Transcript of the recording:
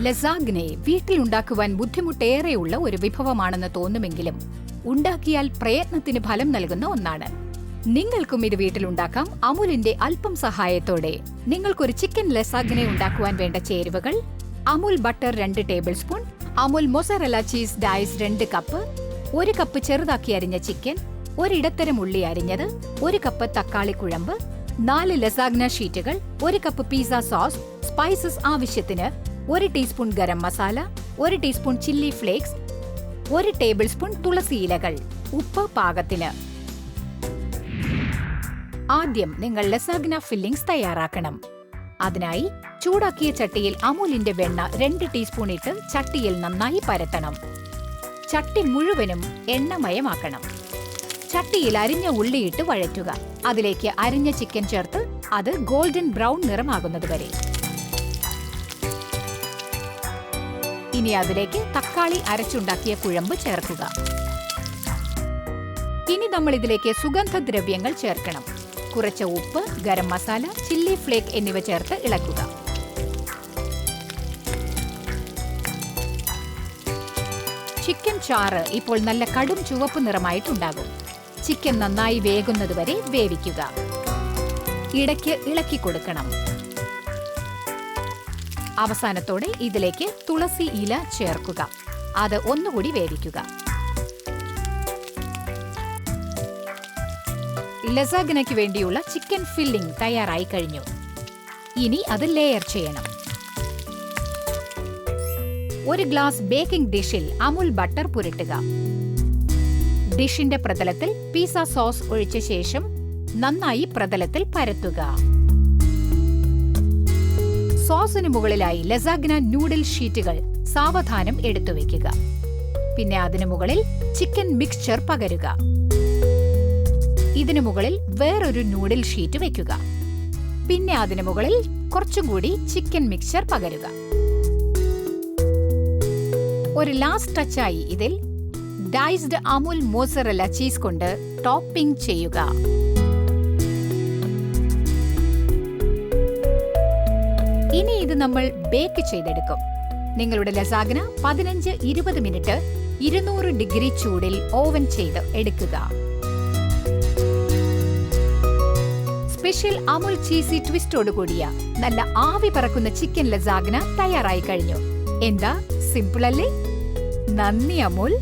ലസാഗ്നെ വീട്ടിലുണ്ടാക്കുവാൻ ബുദ്ധിമുട്ടേറെയുള്ള ഒരു വിഭവമാണെന്ന് തോന്നുമെങ്കിലും ഉണ്ടാക്കിയാൽ പ്രയത്നത്തിന് ഫലം നൽകുന്ന ഒന്നാണ്. നിങ്ങൾക്കും ഇത് വീട്ടിലുണ്ടാക്കാം. അമുലിന്റെ അല്പം സഹായത്തോടെ നിങ്ങൾക്കൊരു ചിക്കൻ ലസാഗ്നെ ഉണ്ടാക്കുവാൻ വേണ്ട ചേരുവകൾ: Amul butter 2 tablespoon, Amul mozzarella cheese dice 2 cup, 1 cup ചെറുതാക്കി അരിഞ്ഞ ചിക്കൻ, 1 ഇടത്തരം ഉള്ളി അരിഞ്ഞത്, 1 കപ്പ് തക്കാളി കുഴമ്പ്, 4 ലസാഗ്ന ഷീറ്റുകൾ, 1 കപ്പ് പിസ്സ സോസ്, സ്പൈസസ് ആവശ്യത്തിന്, 1 teaspoon garam masala, 1 teaspoon chilli flakes, 1 tablespoon തുളസി ഇലകൾ, ഉപ്പ് പാകത്തിന്. ആദ്യം നിങ്ങൾ ലസാഗ്ന ഫില്ലിംഗ്സ് തയ്യാറാക്കണം. അതിനായി ചൂടാക്കിയ ചട്ടിയിൽ അമൂലിന്റെ വെണ്ണ 2 ടീസ്പൂൺ ഇട്ട് ചട്ടിയിൽ നന്നായി പരത്തണം. ചട്ടി മുഴുവനും എണ്ണമയമാക്കണം. ചട്ടിയിൽ അരിഞ്ഞ ഉള്ളിയിട്ട് വഴറ്റുക. അതിലേക്ക് അരിഞ്ഞ ചിക്കൻ ചേർത്ത് അത് ഗോൾഡൻ ബ്രൗൺ നിറമാകുന്നതുവരെ. ഇനി അതിലേക്ക് തക്കാളി അരച്ചുണ്ടാക്കിയ കുഴമ്പ് ചേർക്കുക. ഇനി നമ്മൾ ഇതിലേക്ക് സുഗന്ധദ്രവ്യങ്ങൾ ചേർക്കണം. കുറച്ച് ഉപ്പ്, ഗരം മസാല, ചില്ലി ഫ്ലേക്ക് എന്നിവ ചേർത്ത് ഇളക്കുക. ചിക്കൻ ചാറ് ഇപ്പോൾ നല്ല കടും ചുവപ്പ് നിറമായിട്ടുണ്ടാകും. ചിക്കൻ നന്നായി വേകുന്നതുവരെ വേവിക്കുക. ഇടയ്ക്ക് ഇളക്കി കൊടുക്കണം. അവസാനത്തോടെ ഇതിലേക്ക് തുളസി ഇല ചേർക്കുക. അത് ഒന്നുകൂടി വേവിക്കുക. ലസാഗ്നയ്ക്ക് വേണ്ടിയുള്ള ചിക്കൻ ഫില്ലിംഗ് തയ്യാറായി കഴിഞ്ഞു. ഇനി അത് ലെയർ ചെയ്യണം. 1 ഗ്ലാസ് ബേക്കിംഗ് ഡിഷിൽ അമുൽ ബട്ടർ പുരട്ടുക. ഡിഷിന്റെ പ്രതലത്തിൽ പിസ്സ സോസ് ഒഴിച്ച ശേഷം നന്നായി പ്രതലത്തിൽ പരത്തുക. സോസിന് മുകളിലായി ലസാഗ്ന നൂഡിൽ ഷീറ്റുകൾ സാവധാനം എടുത്തുവെക്കുക. പിന്നെ അതിനു മുകളിൽ ചിക്കൻ മിക്സ്ചർ പകരുക. ഇതിനു മുകളിൽ വേറൊരു നൂഡിൽ ഷീറ്റ് വെക്കുക. പിന്നെ അതിനു മുകളിൽ കുറച്ചും കൂടി ചിക്കൻ മിക്സ്ചർ പകരുക. ഒരു ലാസ്റ്റ് ടച്ചായി ഇതിൽ ഡൈസ്ഡ് അമുൽ മോസറല്ല ചീസ് കൊണ്ട് ടോപ്പിംഗ് ചെയ്യുക. ഇനി ഇത് നമ്മൾ ബേക്ക് ചെയ്തെടുക്കും. നിങ്ങളുടെ ലസാഗ്ന 15-20 മിനിറ്റ് 200 ഡിഗ്രി ചൂടിൽ ഓവൻ ചെയ്ത് എടുക്കുക. സ്പെഷ്യൽ അമുൽ ചീസി ട്വിസ്റ്റോട് കൂടിയ നല്ല ആവി പറക്കുന്ന ചിക്കൻ ലസാഗ്ന തയ്യാറായി കഴിഞ്ഞു. എന്താ സിമ്പിൾ അല്ലേ? നന്ദി അമുൽ.